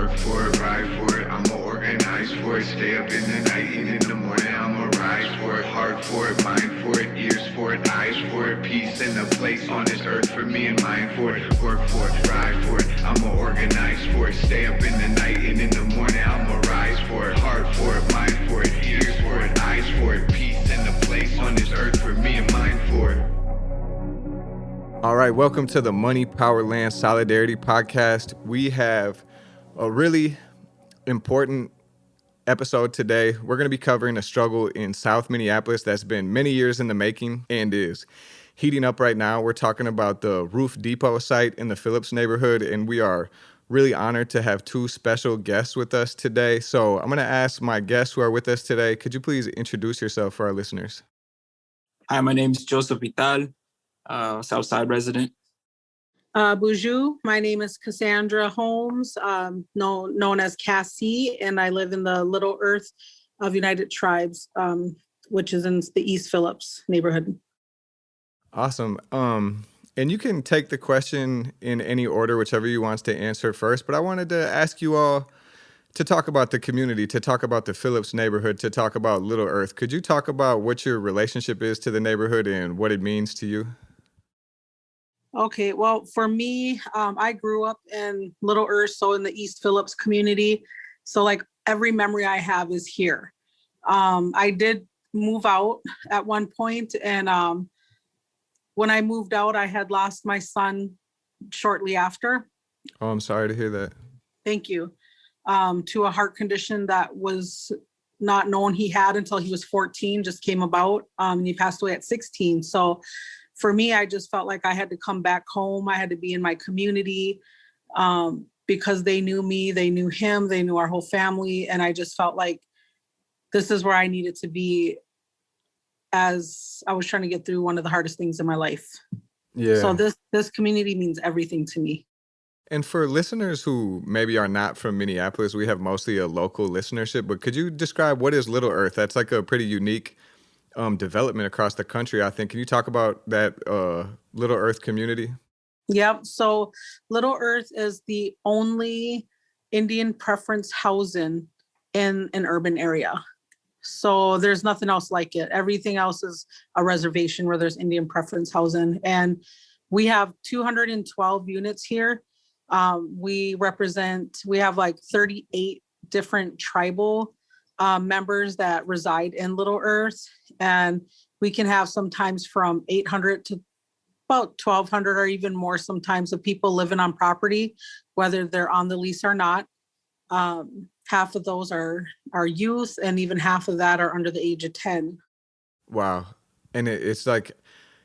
Work for it, ride for it, I'ma organize for it. Stay up in the night and in the morning, I'ma rise for it. Heart for it, mind for it, ears for it, eyes for it. Peace and a place on this earth for me and mine for it. Work for it, ride for it, I'ma organize for it. Stay up in the night and in the morning, I'ma rise for it. Heart for it, mind for it, ears for it, eyes for it. Peace and a place on this earth for me and mine for it. All right, welcome to the Money, Power, Land Solidarity Podcast. We have a really important episode today. We're going to be covering a struggle in South Minneapolis that's been many years in the making and is heating up right now. We're talking about the Roof Depot site in the Phillips neighborhood, and we are really honored to have two special guests with us today. So I'm going to ask my guests who are with us today, could you please introduce yourself for our listeners? Hi, my name is Joseph Vital, Southside resident. Bonjour, my name is Cassandra Holmes, known as Cassie, and I live in the Little Earth of United Tribes, which is in the East Phillips neighborhood. Awesome. And you can take the question in any order, whichever you want to answer first. But I wanted to ask you all to talk about the community, to talk about the Phillips neighborhood, to talk about Little Earth. Could you talk about what your relationship is to the neighborhood and what it means to you? Okay, well, for me, I grew up in Little Earth, so in the East Phillips community. So like every memory I have is here. I did move out at one point, and when I moved out, I had lost my son shortly after. Oh, I'm sorry to hear that. Thank you. To a heart condition that was not known he had until he was 14, just came about. And he passed away at 16. So for me, I just felt like I had to come back home. I had to be in my community because they knew me, they knew him, they knew our whole family. And I just felt like this is where I needed to be as I was trying to get through one of the hardest things in my life. Yeah. So this community means everything to me. And for listeners who maybe are not from Minneapolis, we have mostly a local listenership, but could you describe what is Little Earth? That's like a pretty unique development across the country, I think. Can you talk about that Little Earth community? Yep. So Little Earth is the only Indian preference housing in an urban area. So there's nothing else like it. Everything else is a reservation where there's Indian preference housing. And we have 212 units here. We have like 38 different tribal members that reside in Little Earth, and we can have sometimes from 800 to about 1,200 or even more sometimes of people living on property, whether they're on the lease or not. Half of those are youth, and even half of that are under the age of 10. Wow. And it's like,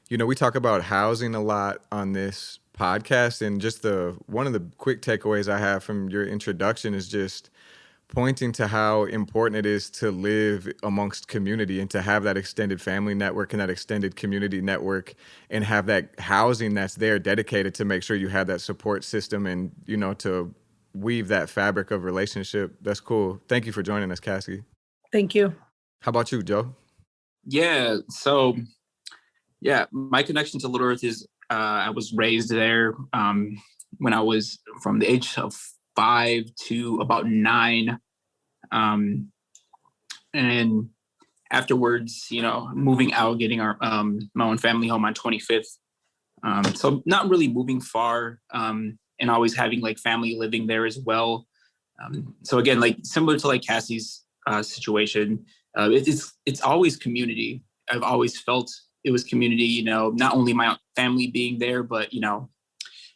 we talk about housing a lot on this podcast, and just one of the quick takeaways I have from your introduction is just pointing to how important it is to live amongst community and to have that extended family network and that extended community network and have that housing that's there dedicated to make sure you have that support system and, to weave that fabric of relationship. That's cool. Thank you for joining us, Cassie. Thank you. How about you, Joe? Yeah, so my connection to Little Earth is I was raised there when I was from the age of 5 to about 9. And afterwards, moving out, getting our my own family home on 25th. So not really moving far, and always having like family living there as well. So again, like similar to like Cassie's situation, it's always community. I've always felt it was community, not only my family being there, but,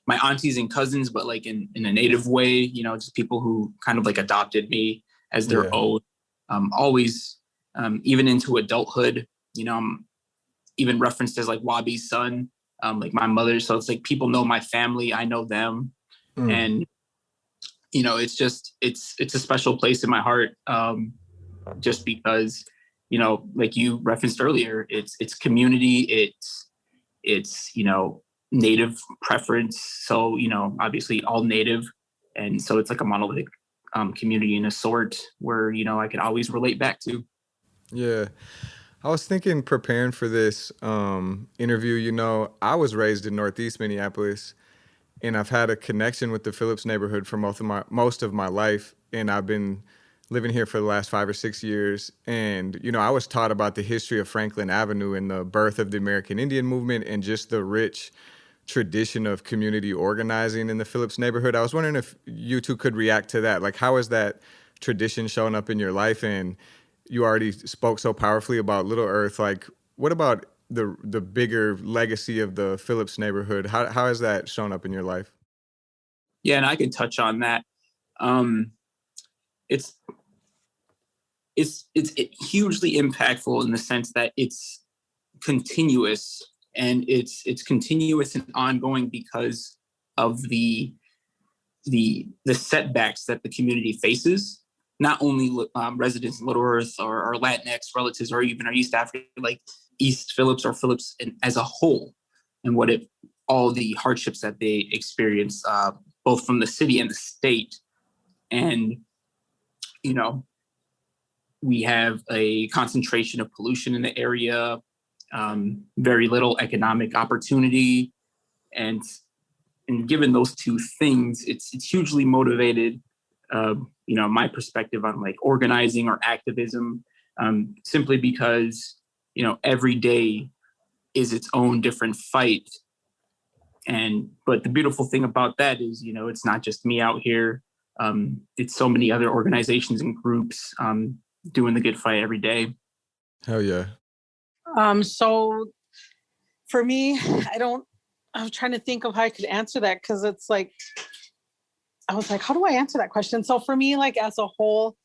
my aunties and cousins, but like in a native way, just people who kind of like adopted me as their own, always, even into adulthood, I'm even referenced as like Wabi's son, like my mother. So it's like people know my family, I know them. And, it's just, it's a special place in my heart, just because, like you referenced earlier, it's community, it's native preference. So, obviously all native. And so it's like a monolithic community in a sort where, I can always relate back to. Yeah. I was thinking, preparing for this interview, I was raised in Northeast Minneapolis, and I've had a connection with the Phillips neighborhood for most of my life, and I've been living here for the last 5 or 6 years. And I was taught about the history of Franklin Avenue and the birth of the American Indian movement and just the rich tradition of community organizing in the Phillips neighborhood. I was wondering if you two could react to that. Like, how has that tradition shown up in your life? And you already spoke so powerfully about Little Earth. Like, what about the bigger legacy of the Phillips neighborhood? How has that shown up in your life? Yeah, and I can touch on that. It's hugely impactful in the sense that it's continuous, and it's continuous and ongoing because of the setbacks that the community faces. Not only residents in Little Earth or our Latinx relatives, or even our East African, like East Phillips or Phillips as a whole, and all the hardships that they experience, both from the city and the state. And we have a concentration of pollution in the area, very little economic opportunity, and given those two things, it's hugely motivated. My perspective on like organizing or activism, simply because every day is its own different fight. But the beautiful thing about that is it's not just me out here. It's so many other organizations and groups doing the good fight every day. Hell yeah. So for me, I was trying to think of how I could answer that, because it's like, I was like, how do I answer that question? So for me, like as a whole,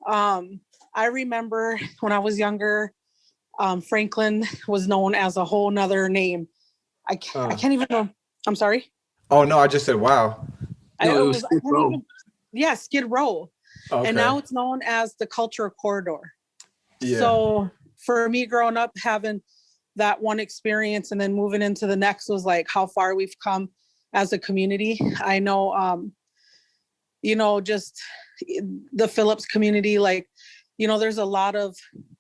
I remember when I was younger, Franklin was known as a whole nother name. I can't even know. I'm sorry. Oh no, I just said wow. No, it was Skid Row. Yeah, Skid Row. Okay. And now it's known as the Cultural Corridor. Yeah. So for me growing up, having that one experience and then moving into the next was like how far we've come as a community. I know, just the Phillips community, like, there's a lot of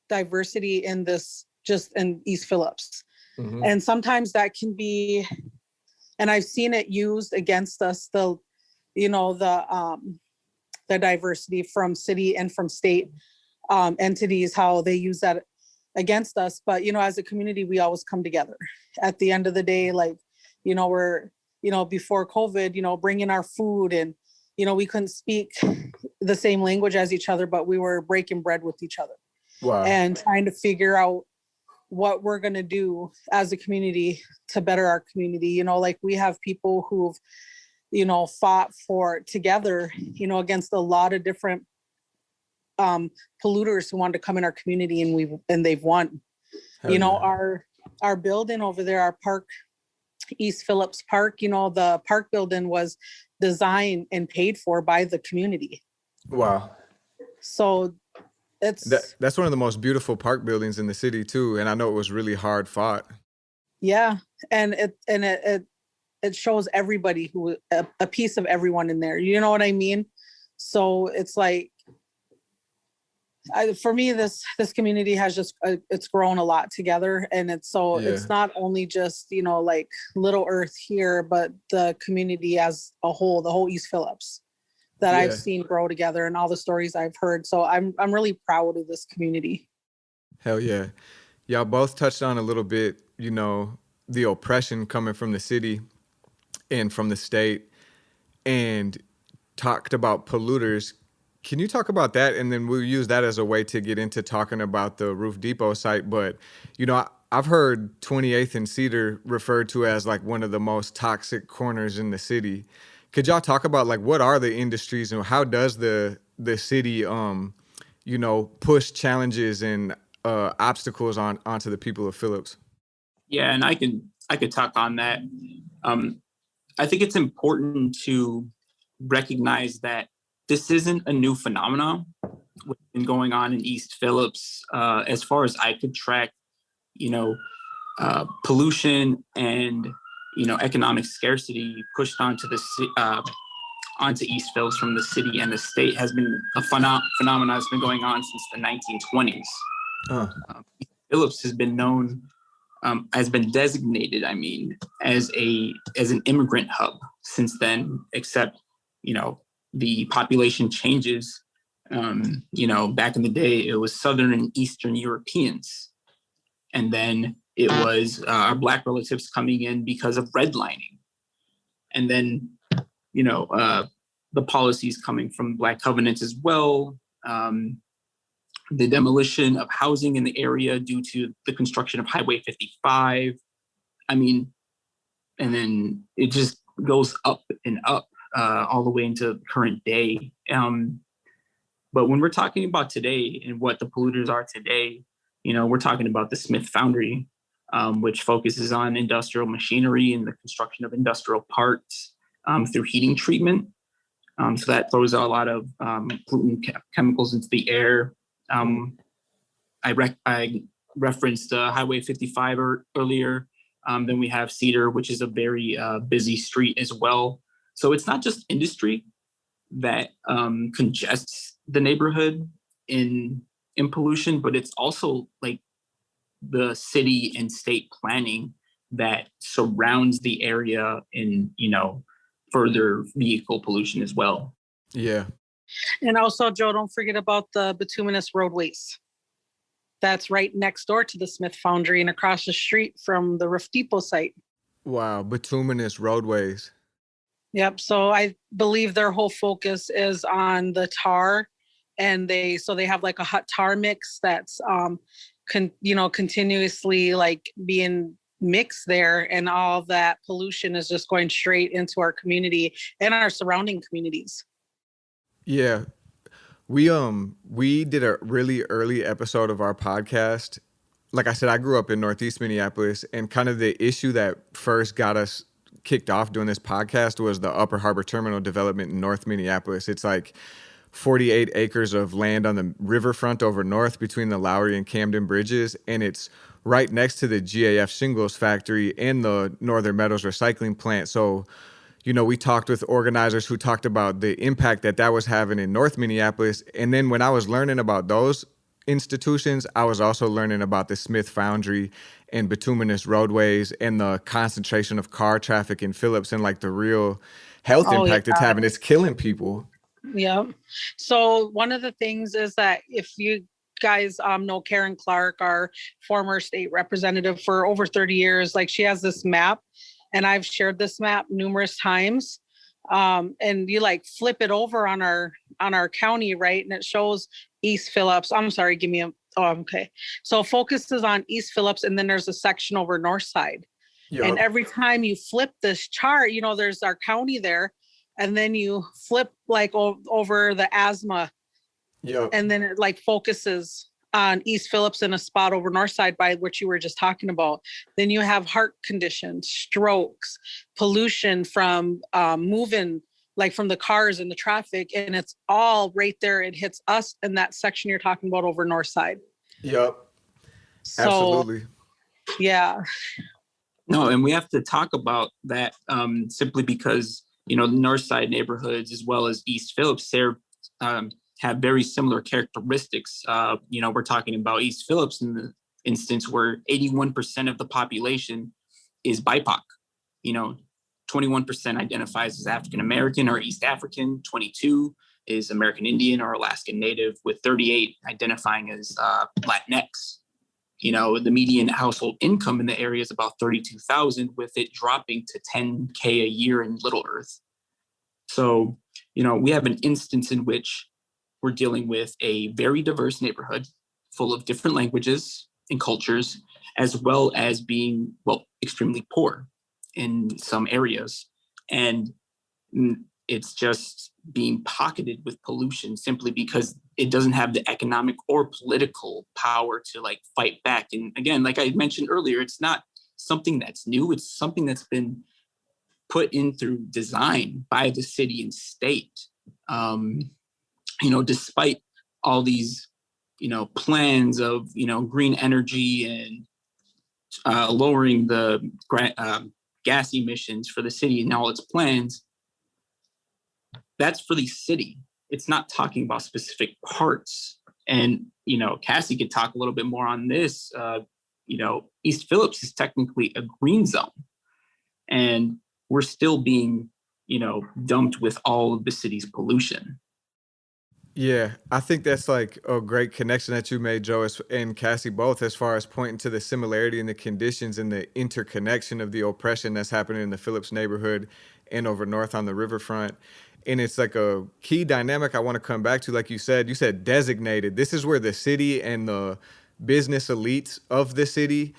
diversity in this, just in East Phillips. Mm-hmm. And sometimes that can be, and I've seen it used against us, the diversity from city and from state entities, how they use that against us. But, as a community, we always come together. At the end of the day, like, we're, before COVID, bringing our food, and, we couldn't speak the same language as each other, but we were breaking bread with each other. Wow. And trying to figure out what we're going to do as a community to better our community. Like we have people who've, fought for together, against a lot of different polluters who wanted to come in our community, and they've won. Hell yeah. Our building over there, our park, East Phillips Park, the park building was designed and paid for by the community. Wow. So that's one of the most beautiful park buildings in the city too. And I know it was really hard fought. Yeah. And it shows everybody a piece of everyone in there. You know what I mean? So it's like, for me, this community has just, it's grown a lot together. And it's not only just, like Little Earth here, but the community as a whole, the whole East Phillips that I've seen grow together, and all the stories I've heard. So I'm really proud of this community. Hell yeah. Y'all both touched on a little bit, the oppression coming from the city and from the state, and talked about polluters. Can you talk about that? And then we'll use that as a way to get into talking about the Roof Depot site. But, I've heard 28th and Cedar referred to as like one of the most toxic corners in the city. Could y'all talk about like what are the industries, and how does the city, push challenges and obstacles onto the people of Phillips? Yeah, and I could talk on that. I think it's important to recognize that this isn't a new phenomenon. What's been going on in East Phillips, as far as I could track, pollution and economic scarcity pushed onto East Phillips from the city and the state has been a phenomenon that's been going on since the 1920s. East Phillips has been known has been designated, as an immigrant hub since then, except, the population changes. Back in the day, it was Southern and Eastern Europeans. And then it was our Black relatives coming in because of redlining. And then, the policies coming from Black covenants as well. The demolition of housing in the area due to the construction of Highway 55. And then it just goes up and up all the way into current day. But when we're talking about today and what the polluters are today, we're talking about the Smith Foundry, which focuses on industrial machinery and the construction of industrial parts through heating treatment. So that throws out a lot of pollutant chemicals into the air. I referenced Highway 55 earlier. Then we have Cedar, which is a very busy street as well. So it's not just industry that congests the neighborhood in pollution, but it's also like the city and state planning that surrounds the area in, further vehicle pollution as well. Yeah. And also, Joe, don't forget about the bituminous roadways. That's right next door to the Smith Foundry and across the street from the Roof Depot site. Wow, bituminous roadways. Yep. So I believe their whole focus is on the tar, and they have like a hot tar mix that's continuously like being mixed there, and all that pollution is just going straight into our community and our surrounding communities. Yeah. We did a really early episode of our podcast. Like I said, I grew up in Northeast Minneapolis, and kind of the issue that first got us kicked off doing this podcast was the Upper Harbor Terminal development in North Minneapolis. It's like 48 acres of land on the riverfront over north between the Lowry and Camden bridges, and it's right next to the GAF shingles factory and the Northern Meadows recycling plant. So, we talked with organizers who talked about the impact that was having in North Minneapolis. And then when I was learning about those institutions, I was also learning about the Smith Foundry and bituminous roadways and the concentration of car traffic in Phillips and like the real health impact it's having. It's killing people. Yeah. So one of the things is that if you guys know Karen Clark, our former state representative for over 30 years, like she has this map, and I've shared this map numerous times. And you like flip it over on our county, right? And it shows East Phillips. I'm sorry, okay. So it focuses on East Phillips, and then there's a section over North Side. Yep. And every time you flip this chart, there's our county there, and then you flip like over the asthma. Yep. And then it like focuses on East Phillips in a spot over North Side by what you were just talking about. Then you have heart conditions, strokes, pollution from moving, like from the cars and the traffic. And it's all right there. It hits us in that section you're talking about over North Side. Yep. So, absolutely. Yeah. No, and we have to talk about that simply because, the North Side neighborhoods as well as East Phillips, they're have very similar characteristics. We're talking about East Phillips in the instance where 81% of the population is BIPOC. 21% identifies as African American or East African, 22 is American Indian or Alaskan Native, with 38 identifying as Latinx. The median household income in the area is about $32,000, with it dropping to $10K a year in Little Earth. So, we have an instance in which we're dealing with a very diverse neighborhood full of different languages and cultures, as well as being, extremely poor in some areas. And it's just being pocketed with pollution simply because it doesn't have the economic or political power to like fight back. And again, like I mentioned earlier, it's not something that's new. It's something that's been put in through design by the city and state. Despite all these, plans of, green energy and lowering the gas emissions for the city and all its plans, that's for the city. It's not talking about specific parts. And, Cassie could talk a little bit more on this. East Phillips is technically a green zone, and we're still being, dumped with all of the city's pollution. Yeah, I think that's like a great connection that you made, Joe, and Cassie, both, as far as pointing to the similarity in the conditions and the interconnection of the oppression that's happening in the Phillips neighborhood and over north on the riverfront. And it's like a key dynamic I want to come back to. Like you said designated. This is where the city and the business elites of the city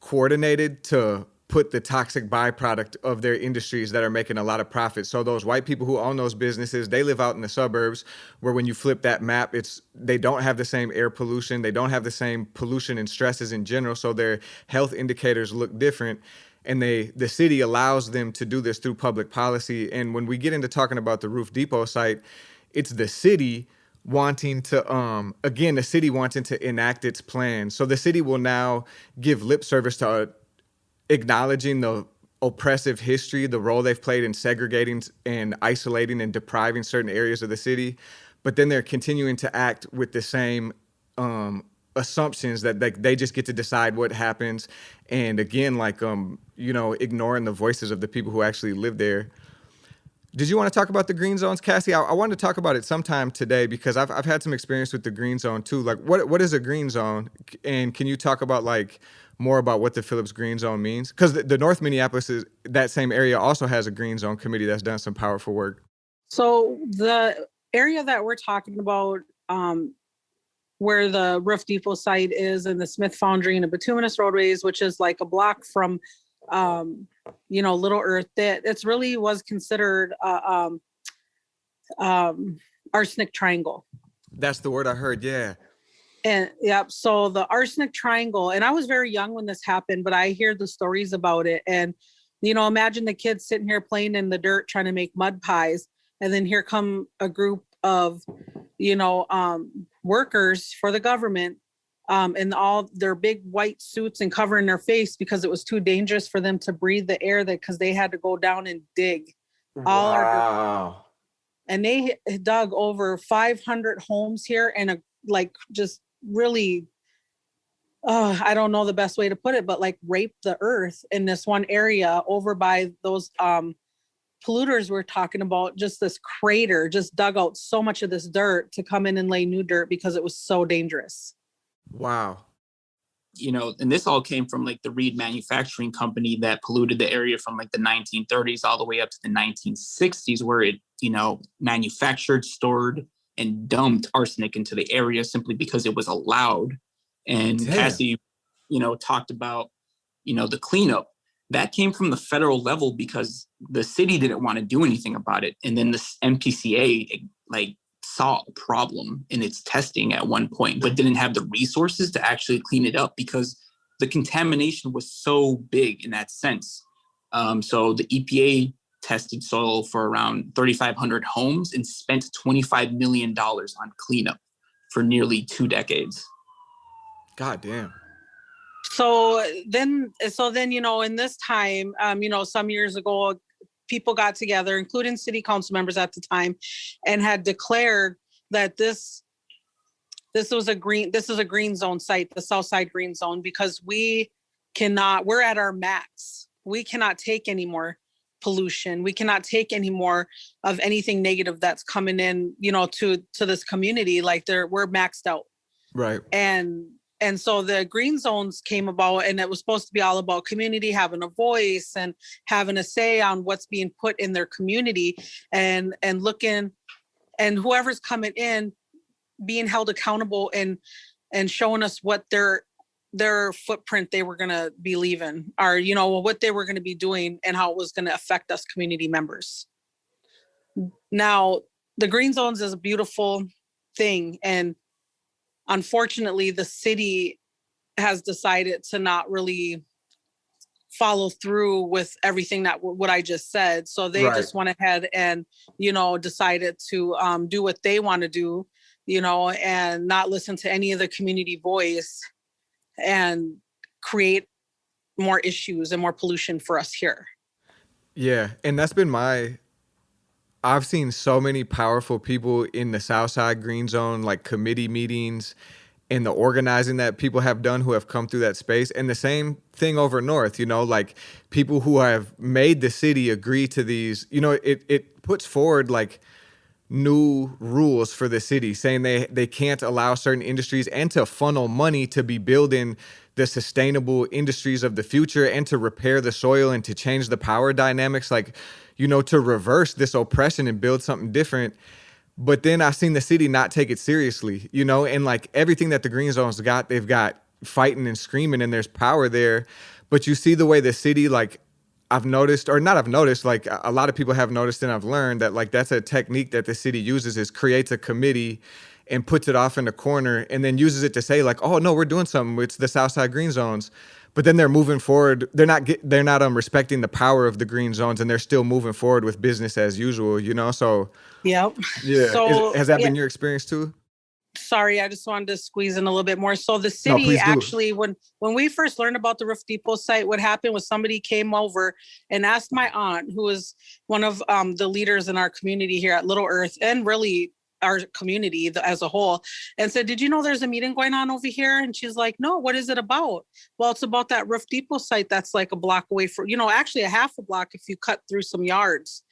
coordinated to put the toxic byproduct of their industries that are making a lot of profit. So those white people who own those businesses, they live out in the suburbs where when you flip that map, they don't have the same air pollution. They don't have the same pollution and stresses in general. So their health indicators look different. And the city allows them to do this through public policy. And when we get into talking about the Roof Depot site, it's the city wanting to the city wanting to enact its plan. So the city will now give lip service to acknowledging the oppressive history, the role they've played in segregating and isolating and depriving certain areas of the city, but then they're continuing to act with the same assumptions that they just get to decide what happens, and again, ignoring the voices of the people who actually live there. Did you want to talk about the green zones, Cassie? I wanted to talk about it sometime today because I've had some experience with the green zone too. Like, what is a green zone, and can you talk about more about what the Phillips Green Zone means? Because the North Minneapolis that same area also has a green zone committee that's done some powerful work. So the area that we're talking about, where the Roof Depot site is, and the Smith Foundry and the Bituminous Roadways, which is like a block from, Little Earth, that it's really was considered Arsenic Triangle. That's the word I heard, yeah. And yep, so the Arsenic Triangle, and I was very young when this happened, but I hear the stories about it. And, imagine the kids sitting here playing in the dirt trying to make mud pies. And then here come a group of, workers for the government, in all their big white suits and covering their face because it was too dangerous for them to breathe the air because they had to go down and dig. Wow. And they dug over 500 homes here and just really, I don't know the best way to put it, but raped the earth in this one area over by those polluters we're talking about. Just this crater just dug out so much of this dirt to come in and lay new dirt because it was so dangerous. Wow. And this all came from the Reed Manufacturing Company that polluted the area from the 1930s all the way up to the 1960s, where it, manufactured, stored, and dumped arsenic into the area simply because it was allowed. And Damn. Cassie, talked about, the cleanup. That came from the federal level because the city didn't want to do anything about it. And then the MPCA saw a problem in its testing at one point, but didn't have the resources to actually clean it up because the contamination was so big in that sense. So the EPA tested soil for around 3,500 homes and spent $25 million on cleanup for nearly 2 decades. God damn. So then, in this time, some years ago, people got together, including city council members at the time, and had declared that this is a green zone site, the South Side Green Zone, because we're at our max. We cannot take any more pollution. We cannot take any more of anything negative that's coming in, to this community. We're maxed out. Right. And so the green zones came about, and it was supposed to be all about community having a voice and having a say on what's being put in their community, and looking, and whoever's coming in being held accountable and showing us what their footprint they were going to be leaving, or, what they were going to be doing and how it was going to affect us community members. Now, the green zones is a beautiful thing. And unfortunately, the city has decided to not really follow through with everything what I just said. So they just went ahead and, decided to do what they want to do, and not listen to any of the community voice and create more issues and more pollution for us here. Yeah. And that's been I've seen so many powerful people in the Southside Green Zone, committee meetings and the organizing that people have done who have come through that space. And the same thing over north, like people who have made the city agree to these, it puts forward like new rules for the city, saying they can't allow certain industries, and to funnel money to be building the sustainable industries of the future, and to repair the soil, and to change the power dynamics, like, to reverse this oppression and build something different. But then I've seen the city not take it seriously, and like everything that the green zones got, they've got fighting and screaming, and there's power there. But you see the way the city, like, I've noticed, or not I've noticed, like a lot of people have noticed, and I've learned that like that's a technique that the city uses, is creates a committee and puts it off in the corner, and then uses it to say like, oh no, we're doing something. It's the Southside Green Zones. But then they're moving forward. They're not respecting the power of the green zones, and they're still moving forward with business as usual, So Yep. yeah, So has that been your experience too? Sorry, I just wanted to squeeze in a little bit more. So the No, city please do. actually, when we first learned about the Roof Depot site, what happened was somebody came over and asked my aunt, who is one of the leaders in our community here at Little Earth, and really our community as a whole, and said, did you know there's a meeting going on over here? And she's like, no, what is it about? Well, it's about that Roof Depot site that's like a block away from, actually a half a block if you cut through some yards.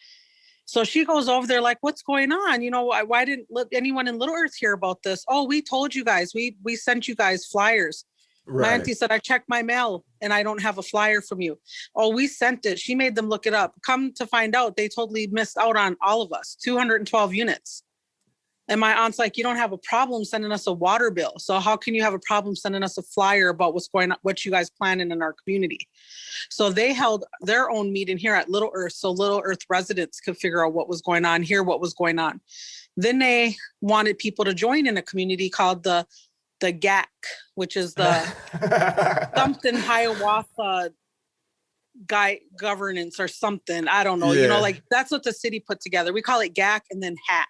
So she goes over there like, what's going on? Why didn't anyone in Little Earth hear about this? Oh, we told you guys. We sent you guys flyers. Right. My auntie said, I checked my mail and I don't have a flyer from you. Oh, we sent it. She made them look it up. Come to find out, they totally missed out on all of us, 212 units. And my aunt's like, you don't have a problem sending us a water bill. So how can you have a problem sending us a flyer about what's going on, what you guys planning in our community? So they held their own meeting here at Little Earth, so Little Earth residents could figure out what was going on, hear what was going on. Then they wanted people to join in a community called the GAC, which is the something Hiawatha governance or something. I don't know. Yeah. Like that's what the city put together. We call it GAC and then HAC.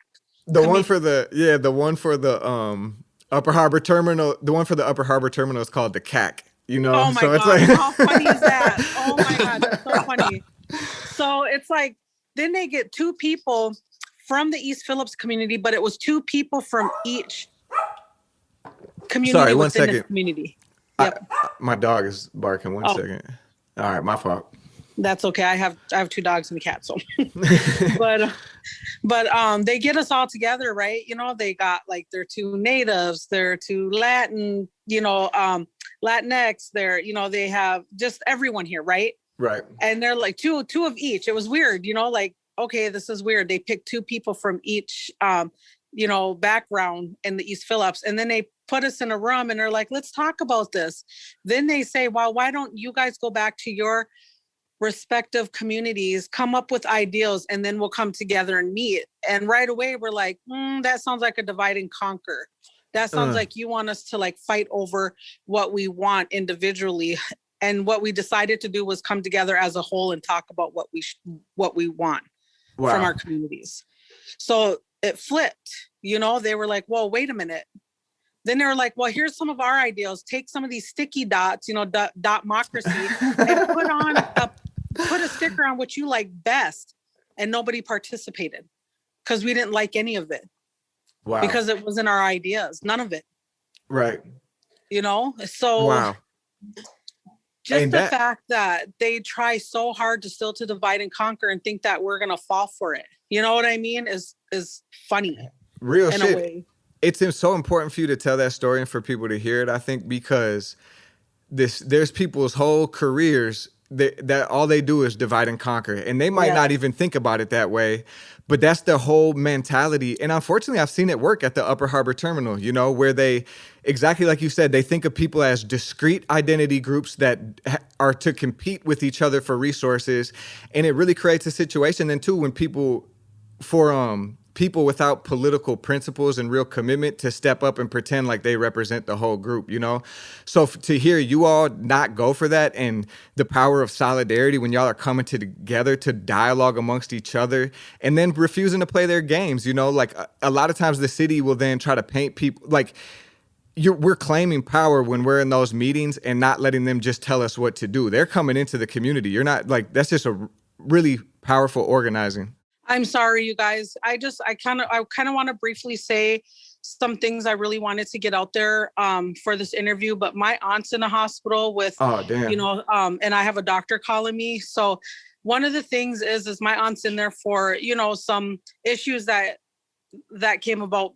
The one for the Upper Harbor Terminal. The one for the Upper Harbor Terminal is called the CAC. Oh my so God, it's like, how funny is that? Oh my God, that's so funny. So it's like, then they get two people from the East Phillips community, but it was two people from each community. Sorry, one within second. the community. Yep. My dog is barking. One second. All right, my fault. That's okay. I have 2 dogs and a cat, so. but they get us all together, right? They got like their 2 natives, their 2 Latin, Latinx. They have just everyone here, right? Right. And they're like two of each. It was weird, like, okay, this is weird. They picked 2 people from each, background in the East Phillips, and then they put us in a room and they're like, let's talk about this. Then they say, well, why don't you guys go back to your respective communities, come up with ideas, and then we'll come together and meet. And right away we're like, that sounds like a divide and conquer. That sounds like you want us to like fight over what we want individually. And what we decided to do was come together as a whole and talk about what we want from our communities. So it flipped, they were like, well, wait a minute. Then they were like, well, here's some of our ideas. Take some of these sticky dots, dotmocracy, and put a sticker on what you like best. And nobody participated because we didn't like any of it. Wow. Because it wasn't our ideas. None of it. Right. So wow. Just the fact that they try so hard to divide and conquer and think that we're going to fall for it. You know what I mean? Is funny. Real in shit. a way. It's so important for you to tell that story and for people to hear it, I think, because there's people's whole careers that all they do is divide and conquer. And they might not even think about it that way, but that's their whole mentality. And unfortunately, I've seen it work at the Upper Harbor Terminal, where they, exactly like you said, they think of people as discrete identity groups that are to compete with each other for resources. And it really creates a situation then too, when people without political principles and real commitment to step up and pretend like they represent the whole group, So to hear you all not go for that, and the power of solidarity when y'all are coming together to dialogue amongst each other, and then refusing to play their games, like a lot of times the city will then try to paint people like we're claiming power when we're in those meetings and not letting them just tell us what to do. They're coming into the community. You're not like, that's just a really powerful organizing. I'm sorry, you guys. I kind of want to briefly say some things I really wanted to get out there for this interview, but my aunt's in a hospital with, Oh, damn. and I have a doctor calling me. So one of the things is my aunt's in there for, some issues that came about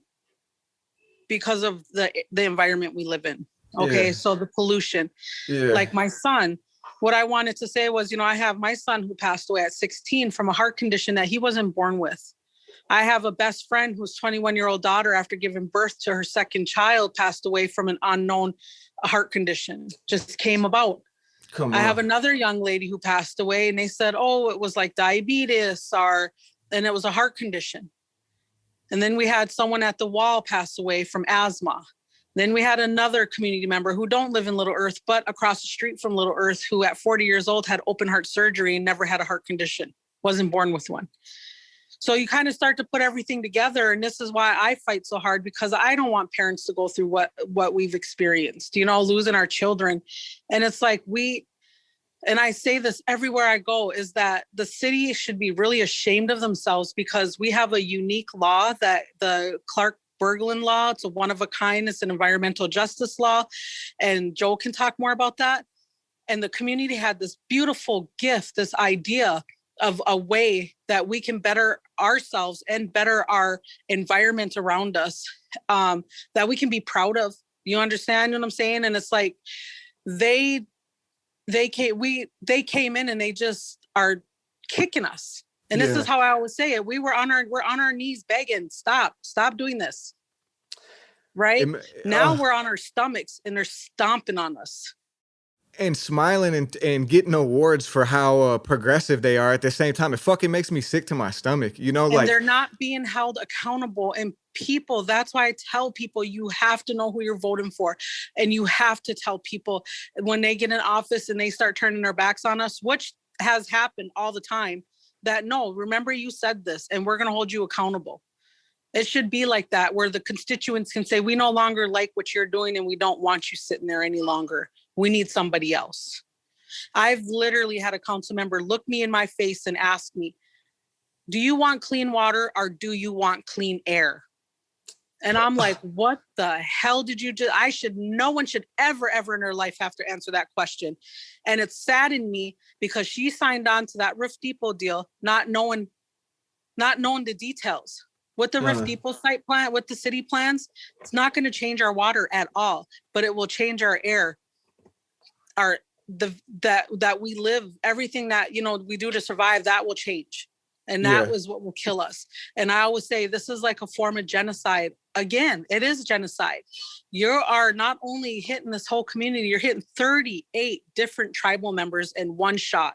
because of the environment we live in. Okay. Yeah. So the pollution, Yeah. like my son, what I wanted to say was, I have my son who passed away at 16 from a heart condition that he wasn't born with. I have a best friend whose 21-year-old daughter, after giving birth to her second child, passed away from an unknown heart condition, just came about. Come I on. have another young lady who passed away and they said, oh, it was like diabetes and it was a heart condition. And then we had someone at the wall pass away from asthma. Then we had another community member who don't live in Little Earth, but across the street from Little Earth, who at 40 years old had open heart surgery and never had a heart condition, wasn't born with one. So you kind of start to put everything together. And this is why I fight so hard, because I don't want parents to go through what we've experienced, losing our children. And it's like and I say this everywhere I go, is that the city should be really ashamed of themselves, because we have a unique law, that the Clark-Berglund law. It's a one of a kind. It's an environmental justice law. And Joe can talk more about that. And the community had this beautiful gift, this idea of a way that we can better ourselves and better our environment around us, that we can be proud of. You understand what I'm saying? And it's like, they came in and they just are kicking us. And this is how I always say it. We're on our knees begging, stop doing this. Right? Now we're on our stomachs and they're stomping on us. And smiling and getting awards for how progressive they are at the same time. It fucking makes me sick to my stomach, And they're not being held accountable. And people, that's why I tell people, you have to know who you're voting for. And you have to tell people when they get in office and they start turning their backs on us, which has happened all the time, that no, remember you said this and we're going to hold you accountable. It should be like that, where the constituents can say, we no longer like what you're doing and we don't want you sitting there any longer. We need somebody else. I've literally had a council member look me in my face and ask me, do you want clean water or do you want clean air? And I'm like, what the hell did you do? No one should ever in their life have to answer that question. And it saddened me, because she signed on to that Rift Depot deal, not knowing the details. With the Rift Depot site plan, with the city plans, it's not going to change our water at all, but it will change our air, that we live, everything that, we do to survive, that will change. And that was what will kill us. And I always say, this is like a form of genocide. Again, it is genocide. You are not only hitting this whole community, you're hitting 38 different tribal members in one shot.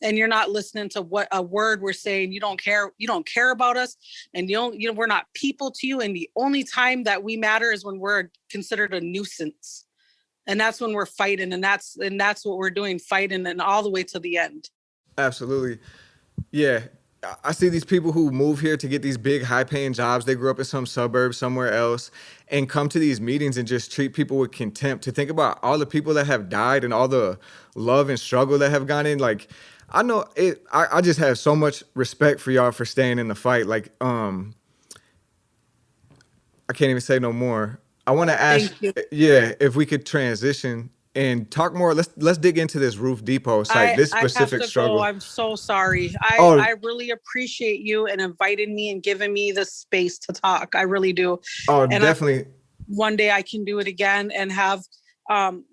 And you're not listening to what a word we're saying. You don't care about us. And we're not people to you. And the only time that we matter is when we're considered a nuisance. And that's when we're fighting. And that's what we're doing, fighting, and all the way to the end. Absolutely. Yeah. I see these people who move here to get these big, high-paying jobs. They grew up in some suburb somewhere else and come to these meetings and just treat people with contempt. To think about all the people that have died and all the love and struggle that have gone in. Like, I know it. I just have so much respect for y'all for staying in the fight. Like, I can't even say no more. I want to ask, if we could transition and talk more. Let's dig into this Roof Depot site, this specific struggle. I'm so sorry. I really appreciate you and inviting me and giving me the space to talk. I really do. Oh, and definitely. One day I can do it again and have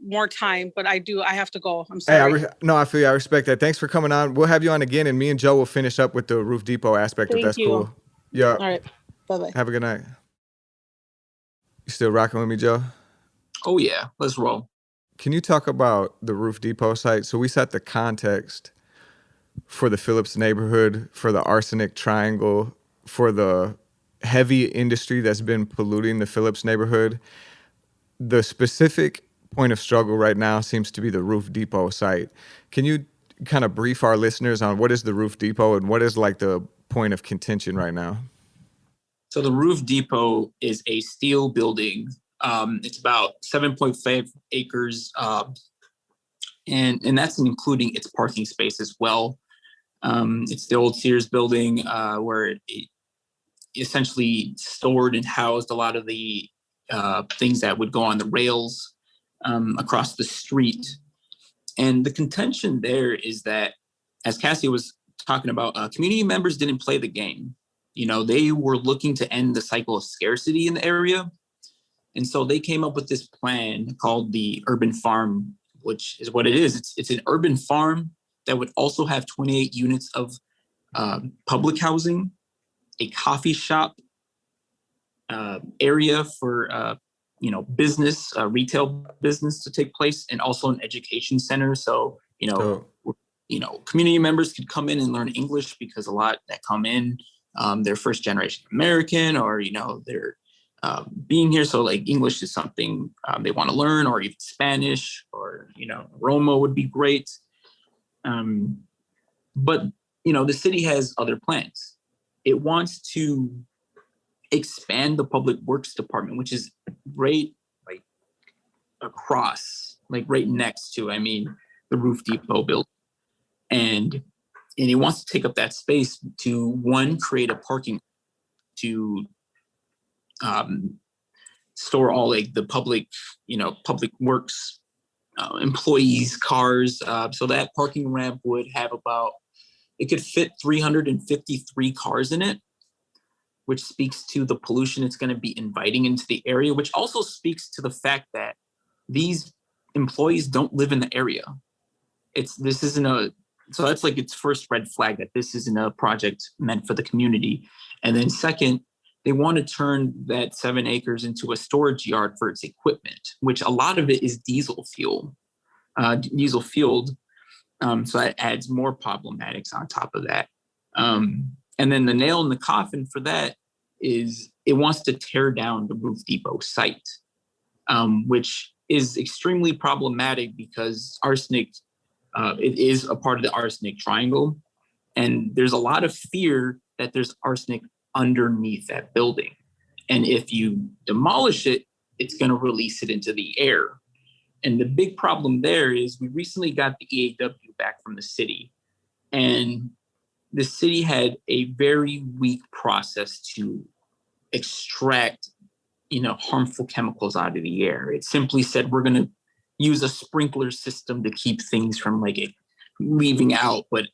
more time, but I have to go. I'm sorry. I feel you. I respect that. Thanks for coming on. We'll have you on again, and me and Joe will finish up with the Roof Depot aspect, if that's cool. Yeah. All right. Bye-bye. Have a good night. You still rocking with me, Joe? Oh yeah, let's roll. Can you talk about the Roof Depot site? So we set the context for the Phillips neighborhood, for the Arsenic Triangle, for the heavy industry that's been polluting the Phillips neighborhood. The specific point of struggle right now seems to be the Roof Depot site. Can you kind of brief our listeners on what is the Roof Depot and what is like the point of contention right now? So the Roof Depot is a steel building. It's about 7.5 acres, and that's including its parking space as well. It's the old Sears building where it essentially stored and housed a lot of the things that would go on the rails across the street. And the contention there is that, as Cassie was talking about, community members didn't play the game. They were looking to end the cycle of scarcity in the area. And so they came up with this plan called the urban farm, which is what it is. It's an urban farm that would also have 28 units of public housing, a coffee shop area for business, retail business to take place, and also an education center. So community members could come in and learn English, because a lot that come in, they're first generation American, or they're being here, so like English is something they want to learn, or even Spanish, or Roma would be great. But the city has other plans. It wants to expand the public works department, which is right like across, like right next to, the Roof Depot building. And it wants to take up that space to, one, create a parking to store all like the public works employees' cars. So that parking ramp would have it could fit 353 cars in it, which speaks to the pollution it's going to be inviting into the area, which also speaks to the fact that these employees don't live in the area. So that's like its first red flag, that this isn't a project meant for the community. And then second, they want to turn that 7 acres into a storage yard for its equipment, which a lot of it is diesel fueled. So that adds more problematics on top of that. And then the nail in the coffin for that is it wants to tear down the Roof Depot site, which is extremely problematic because arsenic, it is a part of the Arsenic Triangle. And there's a lot of fear that there's arsenic underneath that building. And if you demolish it, it's going to release it into the air. And the big problem there is we recently got the EAW back from the city. And the city had a very weak process to extract, harmful chemicals out of the air. It simply said, we're going to use a sprinkler system to keep things from it leaving out. But,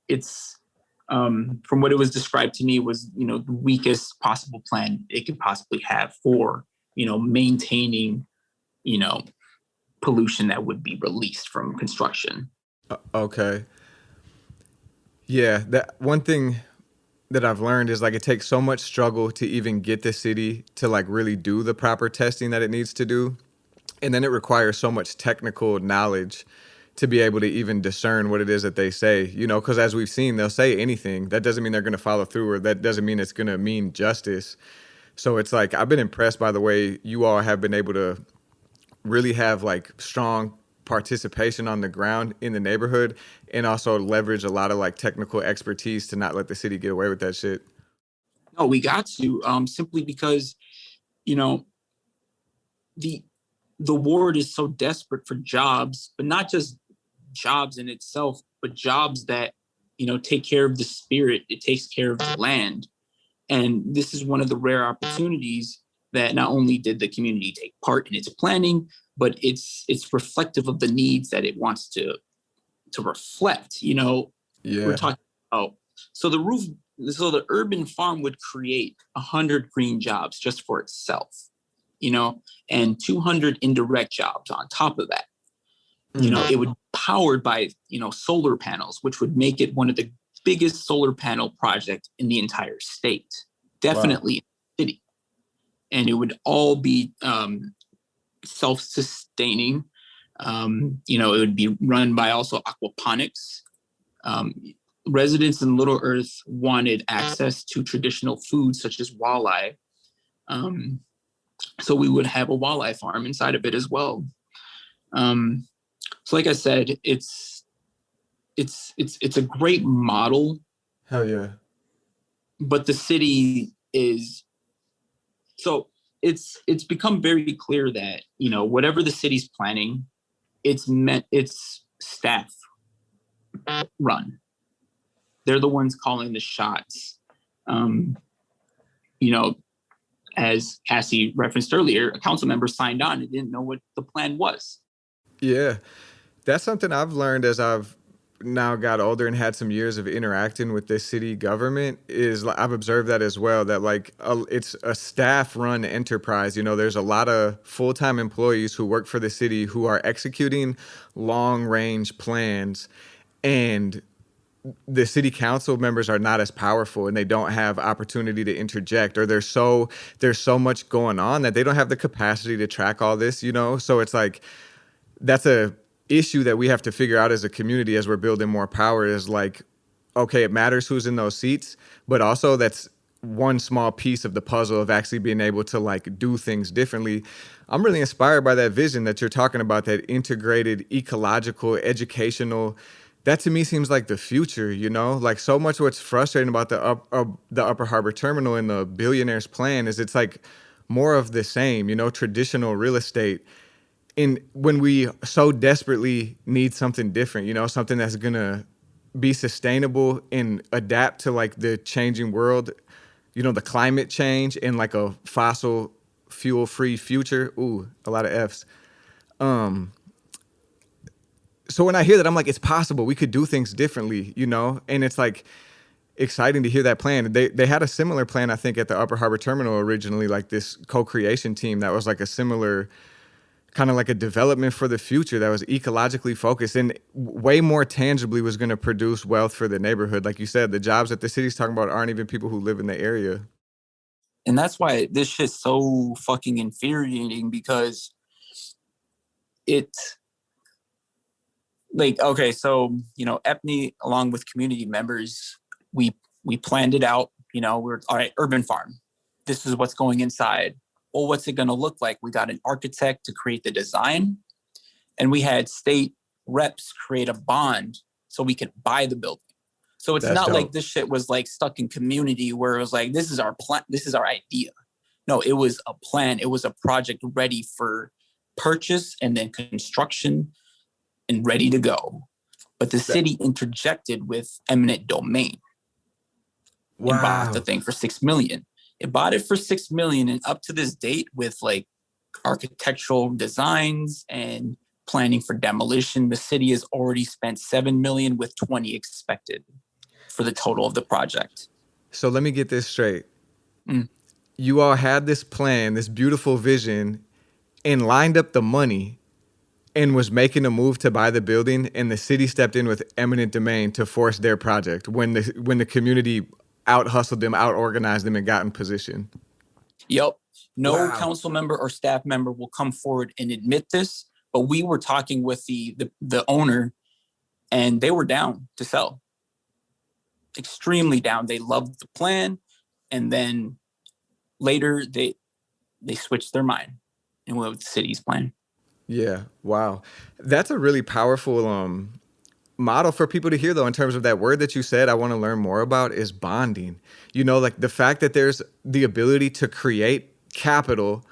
it's, from what it was described to me, was, the weakest possible plan it could possibly have for, maintaining, pollution that would be released from construction. Okay. Yeah, that one thing that I've learned is it takes so much struggle to even get the city to really do the proper testing that it needs to do. And then it requires so much technical knowledge to be able to even discern what it is that they say, because as we've seen, they'll say anything. That doesn't mean they're going to follow through, or that doesn't mean it's going to mean justice. So it's I've been impressed by the way you all have been able to really have strong participation on the ground in the neighborhood, and also leverage a lot of technical expertise to not let the city get away with that shit. No, we got to, simply because, the ward is so desperate for jobs, but not just jobs in itself, but jobs that, take care of the spirit. It takes care of the land. And this is one of the rare opportunities that not only did the community take part in its planning, but it's reflective of the needs that it wants to reflect. We're talking about, so the urban farm would create 100 green jobs just for itself, and 200 indirect jobs on top of that. It would be powered by, solar panels, which would make it one of the biggest solar panel projects in the entire state, definitely in the city. And it would all be self-sustaining. It would be run by also aquaponics. Residents in Little Earth wanted access to traditional foods such as walleye. So we would have a walleye farm inside of it as well. So like I said, it's a great model. Hell yeah. But the city is, so it's become very clear that, whatever the city's planning, it's staff run. they're the ones calling the shots. You know, as Cassie referenced earlier, a council member signed on and didn't know what the plan was. Yeah. That's something I've learned as I've now got older and had some years of interacting with this city government is I've observed that as well, that like it's a staff run enterprise. You know, there's a lot of full-time employees who work for the city who are executing long range plans, and the city council members are not as powerful and they don't have opportunity to interject, or there's so much going on that they don't have the capacity to track all this, you know? So it's like that's a issue that we have to figure out as a community as we're building more power, is like, okay, it matters who's in those seats, but also that's one small piece of the puzzle of actually being able to like do things differently. I'm really inspired by that vision that you're talking about, that integrated ecological, educational. That to me seems like the future, you know? Like so much what's frustrating about the Upper Harbor Terminal and the billionaire's plan is it's like more of the same, you know, traditional real estate. And when we so desperately need something different, you know, something that's gonna be sustainable and adapt to like the changing world, you know, the climate change and like a fossil fuel free future. Ooh, a lot of F's. So when I hear that, I'm like, it's possible. We could do things differently, you know? And it's like exciting to hear that plan. They had a similar plan, I think, at the Upper Harbor Terminal originally, like this co-creation team that was like a similar kind of like a development for the future that was ecologically focused and way more tangibly was going to produce wealth for the neighborhood. Like you said, the jobs that the city's talking about aren't even people who live in the area. And that's why this shit's so fucking infuriating, because it's like, okay, so, you know, EPNI, along with community members, we planned it out, you know, we're all right, urban farm. This is what's going inside. Well, what's it going to look like? We got an architect to create the design, and we had state reps create a bond so we could buy the building. So it's That's not dope. like this shit was like stuck in community where it was like, this is our plan, this is our idea. No, it was a plan. It was a project ready for purchase and then construction and ready to go. But the city interjected with eminent domain and bought the thing for $6 million. It bought it for $6 million, and up to this date, with like architectural designs and planning for demolition, the city has already spent $7 million with 20 expected for the total of the project. So let me get this straight. You all had this plan, this beautiful vision, and lined up the money and was making a move to buy the building, and the city stepped in with eminent domain to force their project when the community out-hustled them, out-organized them, and got in position. Yep. No council member or staff member will come forward and admit this, but we were talking with the owner, and they were down to sell. Extremely down. They loved the plan, and then later they switched their mind and went with the city's plan. Yeah, wow. That's a really powerful model for people to hear, though, in terms of that word that you said I want to learn more about is bonding. You know, like the fact that there's the ability to create capital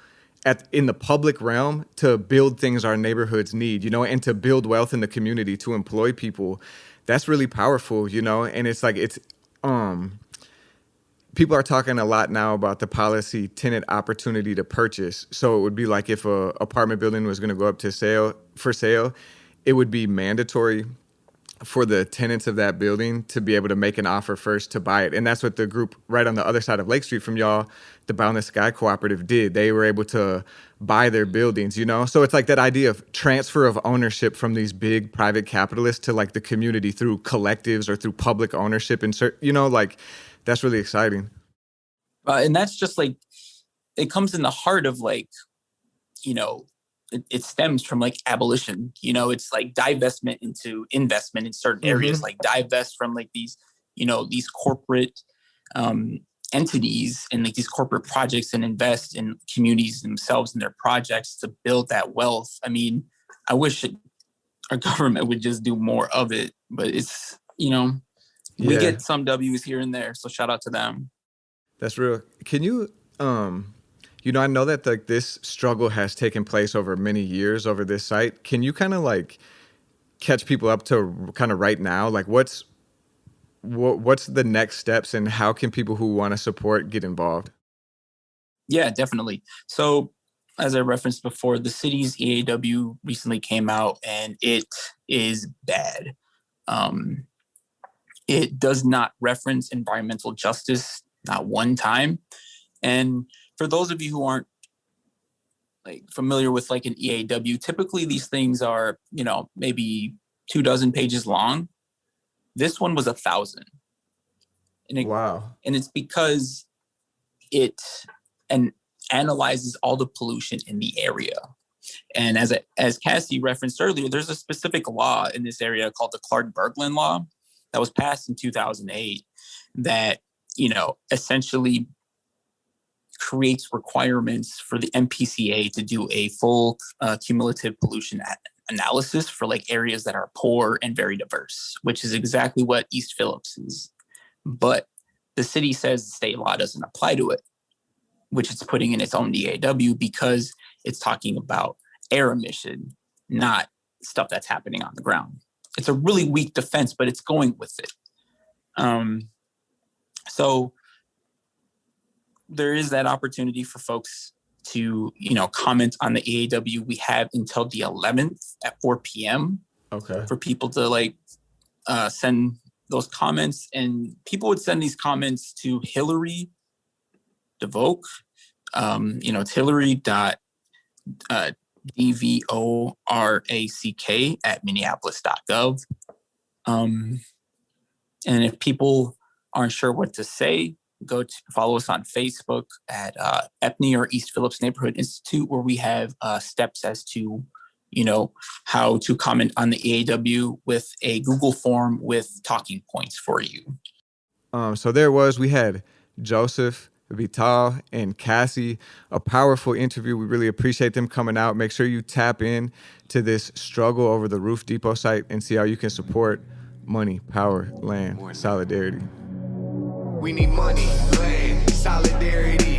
in the public realm to build things our neighborhoods need, you know, and to build wealth in the community, to employ people. That's really powerful, you know, and it's like people are talking a lot now about the policy tenant opportunity to purchase. So it would be like if a apartment building was going to go up for sale, it would be mandatory for the tenants of that building to be able to make an offer first to buy it. And that's what the group right on the other side of Lake Street from y'all, the Boundless Sky Cooperative, did. They were able to buy their buildings, you know? So it's like that idea of transfer of ownership from these big private capitalists to like the community through collectives or through public ownership. And, you know, like that's really exciting. And that's just like, it comes in the heart of like, you know, it stems from like abolition, you know, it's like divestment into investment in certain areas, like divest from like these, you know, these corporate entities and like these corporate projects and invest in communities themselves and their projects to build that wealth. I mean, I wish our government would just do more of it, but it's, you know, we get some W's here and there. So shout out to them. That's real. Can you, you know, I know that like this struggle has taken place over many years over this site. Can you kind of like catch people up to kind of right now? Like what's what's the next steps, and how can people who want to support get involved? Yeah, definitely. So as I referenced before, the city's EAW recently came out, and it is bad. It does not reference environmental justice, not one time. And for those of you who aren't like familiar with like an EAW, typically these things are, maybe 24 pages long. This one was 1,000. Wow. And it's because it analyzes all the pollution in the area. And as Cassie referenced earlier, there's a specific law in this area called the Clark-Berglund Law that was passed in 2008 that, essentially creates requirements for the MPCA to do a full cumulative pollution analysis for like areas that are poor and very diverse, which is exactly what East Phillips is. But the city says the state law doesn't apply to it, which it's putting in its own EAW because it's talking about air emission, not stuff that's happening on the ground. It's a really weak defense, but it's going with it. So there is that opportunity for folks to, comment on the EAW. We have until the 11th at 4 p.m. Okay. for people to send those comments, and people would send these comments to Hillary DeVoke. It's Hillary.dvorack@minneapolis.gov. And if people aren't sure what to say, go to follow us on Facebook at EPNI or East Phillips Neighborhood Institute, where we have steps as to, how to comment on the EAW with a Google form with talking points for you. So we had Joseph, Vital, and Cassie, a powerful interview. We really appreciate them coming out. Make sure you tap in to this struggle over the Roof Depot site and see how you can support money, power, land, solidarity. We need money, land, solidarity.